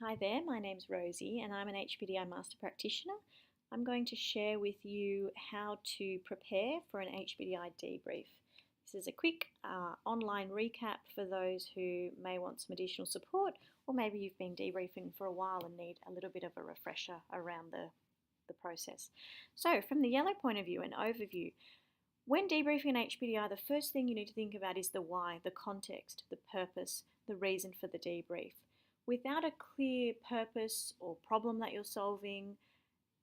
Hi there, my name's Rosie and I'm an HBDI Master Practitioner. I'm going to share with you how to prepare for an HBDI debrief. This is a quick online recap for those who may want some additional support, or maybe you've been debriefing for a while and need a little bit of a refresher around the process. So, from the yellow point of view, an overview. When debriefing an HBDI, the first thing you need to think about is the why, the context, the purpose, the reason for the debrief. Without a clear purpose or problem that you're solving,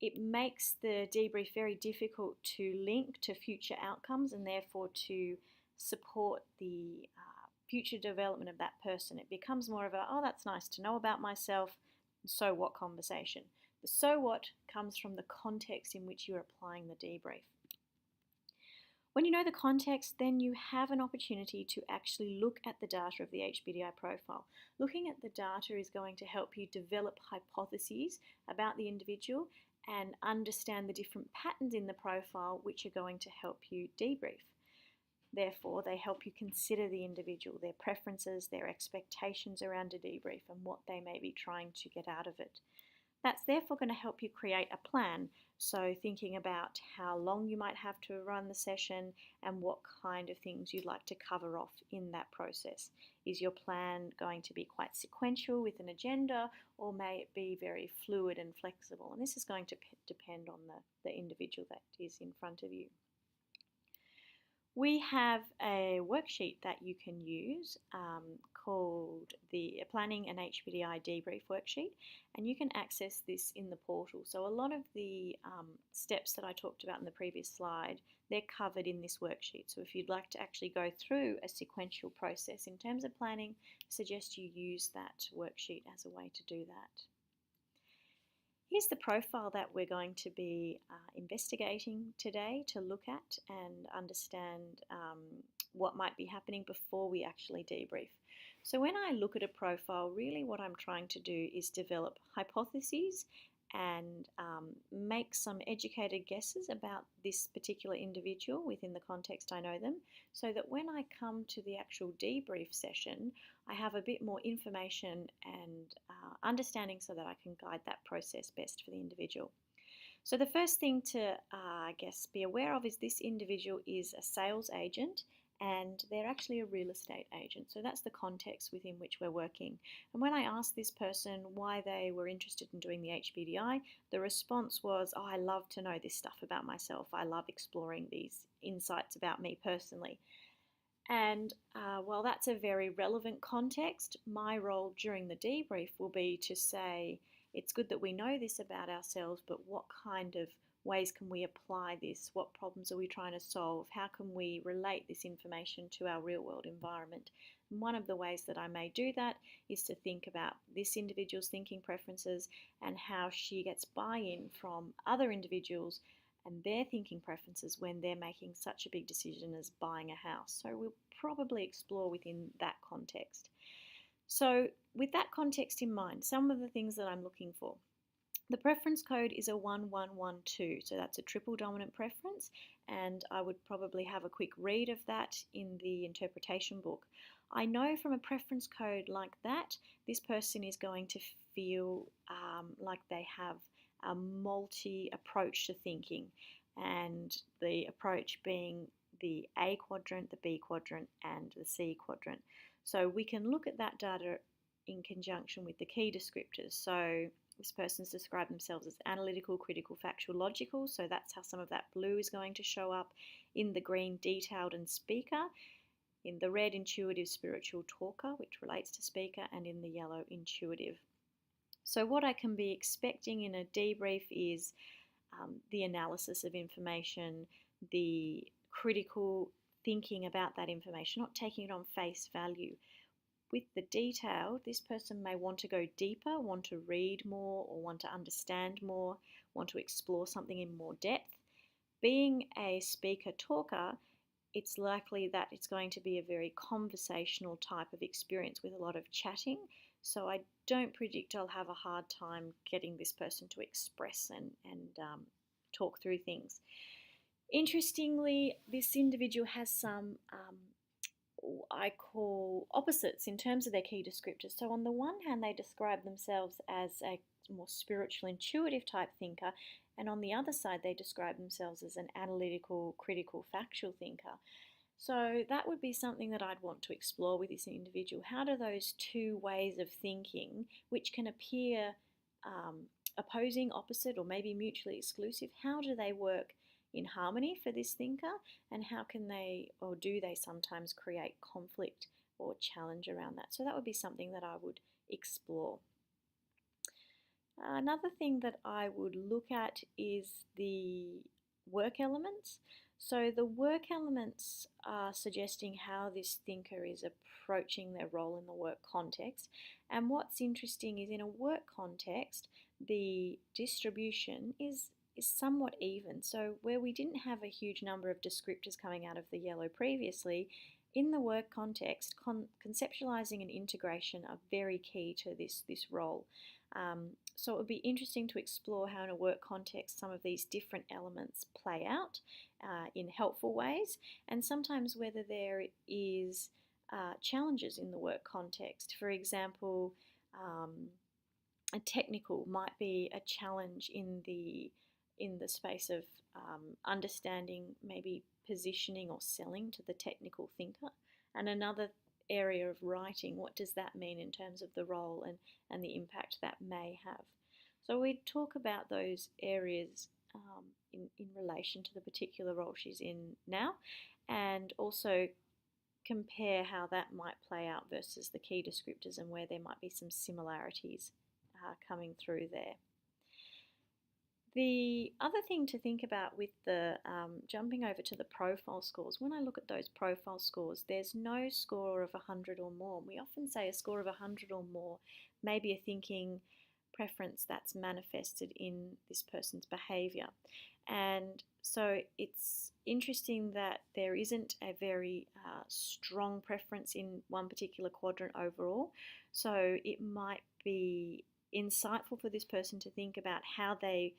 it makes the debrief very difficult to link to future outcomes and therefore to support the future development of that person. It becomes more of a, oh, that's nice to know about myself, so what conversation. The so what comes from the context in which you're applying the debrief. When you know the context, then you have an opportunity to actually look at the data of the HBDI profile. Looking at the data is going to help you develop hypotheses about the individual and understand the different patterns in the profile which are going to help you debrief. Therefore, they help you consider the individual, their preferences, their expectations around a debrief, and what they may be trying to get out of it. That's therefore going to help you create a plan. So, thinking about how long you might have to run the session and what kind of things you'd like to cover off in that process. Is your plan going to be quite sequential with an agenda, or may it be very fluid and flexible? And this is going to depend on the individual that is in front of you. We have a worksheet that you can use called the Planning and HBDI Debrief Worksheet, and you can access this in the portal. So a lot of the steps that I talked about in the previous slide, they're covered in this worksheet. So if you'd like to actually go through a sequential process in terms of planning, I suggest you use that worksheet as a way to do that. Here's the profile that we're going to be investigating today to look at and understand what might be happening before we actually debrief. So when I look at a profile, really what I'm trying to do is develop hypotheses and make some educated guesses about this particular individual within the context I know them, so that when I come to the actual debrief session, I have a bit more information and understanding so that I can guide that process best for the individual. So the first thing to, be aware of is this individual is a sales agent and they're actually a real estate agent. So that's the context within which we're working. And when I asked this person why they were interested in doing the HBDI, the response was, oh, I love to know this stuff about myself. I love exploring these insights about me personally. And while that's a very relevant context, my role during the debrief will be to say, it's good that we know this about ourselves, but what kind of ways can we apply this? What problems are we trying to solve? How can we relate this information to our real world environment? And one of the ways that I may do that is to think about this individual's thinking preferences and how she gets buy-in from other individuals and their thinking preferences when they're making such a big decision as buying a house. So we'll probably explore within that context. So with that context in mind, some of the things that I'm looking for. The preference code is a 1112, so that's a triple dominant preference, and I would probably have a quick read of that in the interpretation book. I know from a preference code like that, this person is going to feel like they have a multi-approach to thinking, and the approach being the A quadrant, the B quadrant, and the C quadrant. So we can look at that data in conjunction with the key descriptors. So this person's described themselves as analytical, critical, factual, logical. So that's how some of that blue is going to show up. In the green, detailed and speaker. In the red, intuitive, spiritual, talker, which relates to speaker. And in the yellow, intuitive. So what I can be expecting in a debrief is the analysis of information, the critical thinking about that information, not taking it on face value. With the detail, this person may want to go deeper, want to read more, or want to understand more, want to explore something in more depth. Being a speaker talker, it's likely that it's going to be a very conversational type of experience with a lot of chatting. So I don't predict I'll have a hard time getting this person to express and talk through things. Interestingly, this individual has some I call opposites in terms of their key descriptors. So, on the one hand, they describe themselves as a more spiritual, intuitive type thinker, and on the other side, they describe themselves as an analytical, critical, factual thinker. So, that would be something that I'd want to explore with this individual. How do those two ways of thinking, which can appear opposing, opposite, or maybe mutually exclusive, how do they work in harmony for this thinker, and how can they, or do they sometimes create conflict or challenge around that? So that would be something that I would explore. Another thing that I would look at is the work elements. So the work elements are suggesting how this thinker is approaching their role in the work context. And what's interesting is in a work context, the distribution is somewhat even. So where we didn't have a huge number of descriptors coming out of the yellow previously, in the work context, conceptualizing and integration are very key to this role. So it would be interesting to explore how in a work context some of these different elements play out in helpful ways, and sometimes whether there is challenges in the work context. For example, a technical might be a challenge in the space of understanding maybe positioning or selling to the technical thinker, and another area of writing, what does that mean in terms of the role and the impact that may have. So we talk about those areas in relation to the particular role she's in now, and also compare how that might play out versus the key descriptors and where there might be some similarities coming through there. The other thing to think about with the jumping over to the profile scores, when I look at those profile scores, there's no score of 100 or more. We often say a score of 100 or more may be a thinking preference that's manifested in this person's behaviour. And so it's interesting that there isn't a very strong preference in one particular quadrant overall. So it might be insightful for this person to think about how they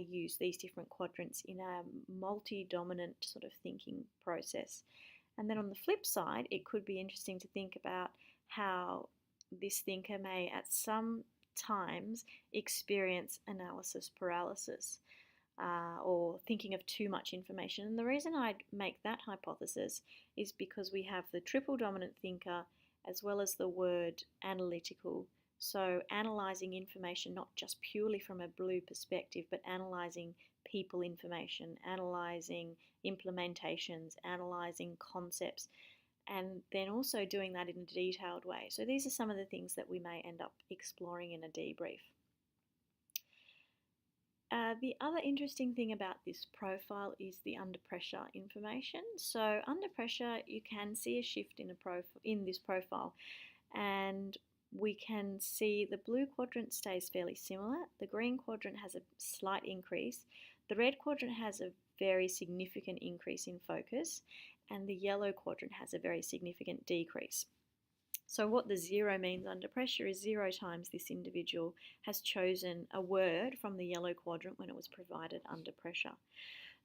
use these different quadrants in a multi-dominant sort of thinking process. And then on the flip side, it could be interesting to think about how this thinker may at some times experience analysis paralysis or thinking of too much information. And the reason I'd make that hypothesis is because we have the triple dominant thinker as well as the word analytical. So analysing information not just purely from a blue perspective, but analysing people information, analysing implementations, analysing concepts, and then also doing that in a detailed way. So these are some of the things that we may end up exploring in a debrief. The other interesting thing about this profile is the under pressure information. So under pressure, you can see a shift in this profile, and we can see the blue quadrant stays fairly similar. The green quadrant has a slight increase. The red quadrant has a very significant increase in focus, and the yellow quadrant has a very significant decrease. So what the 0 means under pressure is 0 times this individual has chosen a word from the yellow quadrant when it was provided under pressure.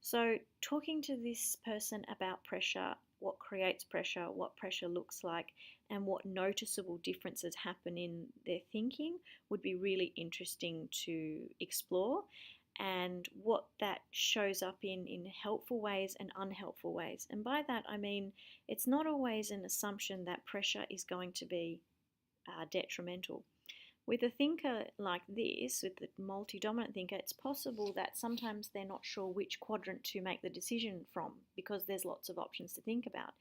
So talking to this person about pressure, what creates pressure, what pressure looks like, and what noticeable differences happen in their thinking would be really interesting to explore, and what that shows up in helpful ways and unhelpful ways. And by that I mean it's not always an assumption that pressure is going to be detrimental. With a thinker like this, with the multi-dominant thinker, it's possible that sometimes they're not sure which quadrant to make the decision from because there's lots of options to think about.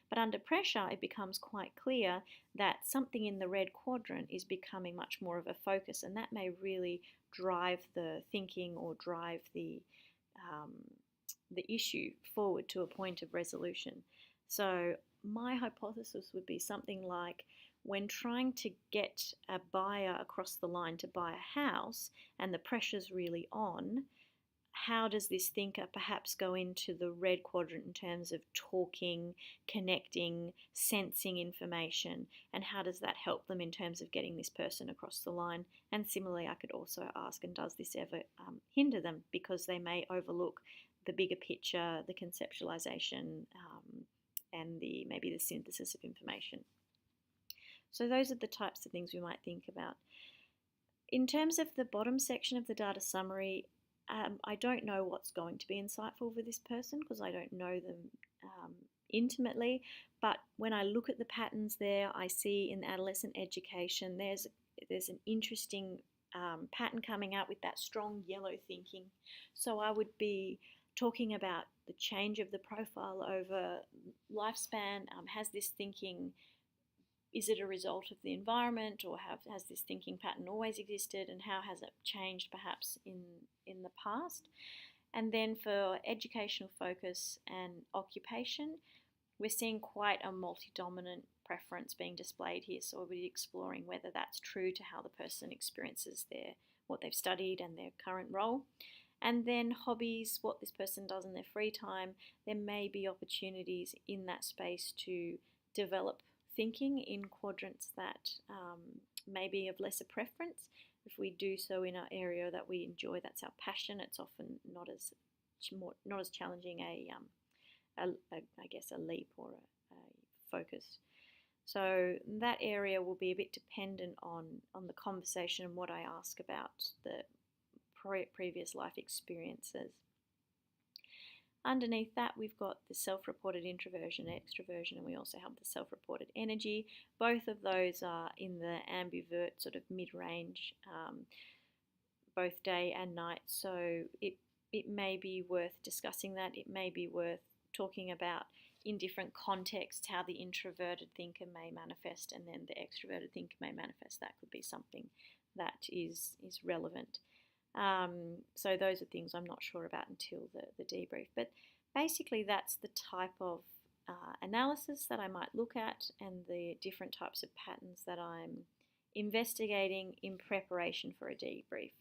But under pressure, it becomes quite clear that something in the red quadrant is becoming much more of a focus, and that may really drive the thinking or drive the issue forward to a point of resolution. So my hypothesis would be something like, when trying to get a buyer across the line to buy a house and the pressure's really on, how does this thinker perhaps go into the red quadrant in terms of talking, connecting, sensing information, and how does that help them in terms of getting this person across the line? And similarly, I could also ask, and does this ever hinder them because they may overlook the bigger picture, the conceptualization, and maybe the synthesis of information. So those are the types of things we might think about. In terms of the bottom section of the data summary, I don't know what's going to be insightful for this person because I don't know them intimately, but when I look at the patterns there, I see in adolescent education there's an interesting pattern coming out with that strong yellow thinking. So I would be talking about the change of the profile over lifespan. Has this thinking, is it a result of the environment, or has this thinking pattern always existed, and how has it changed perhaps in the past? And then for educational focus and occupation, we're seeing quite a multi-dominant preference being displayed here. So we'll be exploring whether that's true to how the person experiences what they've studied and their current role. And then hobbies, what this person does in their free time. There may be opportunities in that space to develop thinking in quadrants that may be of lesser preference. If we do so in an area that we enjoy, that's our passion, it's often not as challenging I guess a leap or a focus. So that area will be a bit dependent on the conversation and what I ask about the previous life experiences. Underneath that, we've got the self-reported introversion, extroversion, and we also have the self-reported energy. Both of those are in the ambivert sort of mid-range, both day and night. So it may be worth discussing that. It may be worth talking about in different contexts how the introverted thinker may manifest and then the extroverted thinker may manifest. That could be something that is relevant. So those are things I'm not sure about until the debrief. But basically that's the type of analysis that I might look at and the different types of patterns that I'm investigating in preparation for a debrief.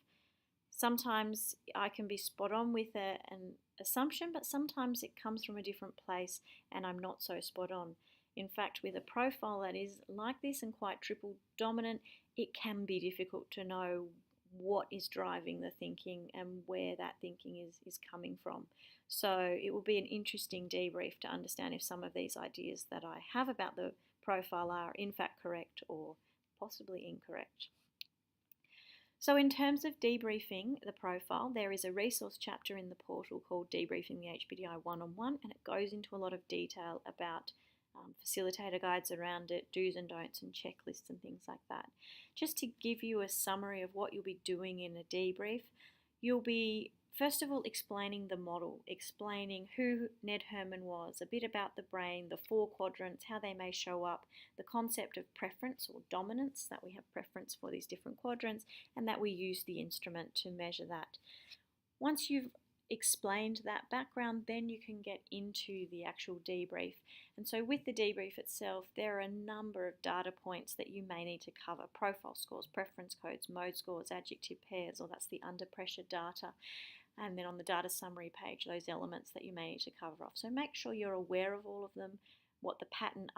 Sometimes I can be spot on with an assumption, but sometimes it comes from a different place and I'm not so spot on. In fact, with a profile that is like this and quite triple dominant, it can be difficult to know what is driving the thinking and where that thinking is coming from. So it will be an interesting debrief to understand if some of these ideas that I have about the profile are in fact correct or possibly incorrect. So in terms of debriefing the profile, there is a resource chapter in the portal called Debriefing the HBDI One-on-One, and it goes into a lot of detail about facilitator guides around it, do's and don'ts and checklists and things like that. Just to give you a summary of what you'll be doing in a debrief, you'll be first of all explaining the model, explaining who Ned Herman was, a bit about the brain, the 4 quadrants, how they may show up, the concept of preference or dominance, that we have preference for these different quadrants and that we use the instrument to measure that. Once you've explained that background, then you can get into the actual debrief. And so with the debrief itself, there are a number of data points that you may need to cover: profile scores, preference codes, mode scores, adjective pairs, or that's the under pressure data. And then on the data summary page, those elements that you may need to cover off. So make sure you're aware of all of them, what the pattern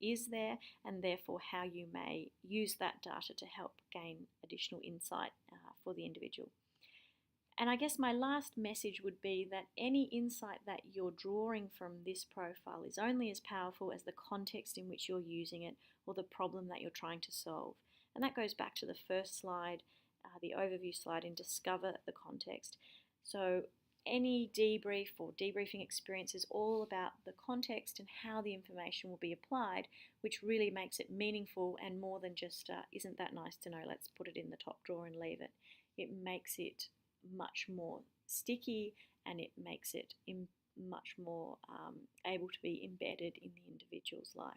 is there, and therefore how you may use that data to help gain additional insight for the individual. And I guess my last message would be that any insight that you're drawing from this profile is only as powerful as the context in which you're using it or the problem that you're trying to solve. And that goes back to the first slide, the overview slide, in Discover the Context. So any debrief or debriefing experience is all about the context and how the information will be applied, which really makes it meaningful and more than just, isn't that nice to know, let's put it in the top drawer and leave it. It makes it much more sticky and it makes it much more able to be embedded in the individual's life.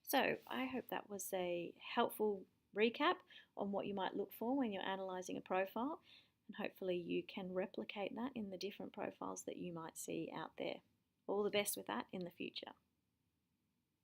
So I hope that was a helpful recap on what you might look for when you're analysing a profile, and hopefully you can replicate that in the different profiles that you might see out there. All the best with that in the future.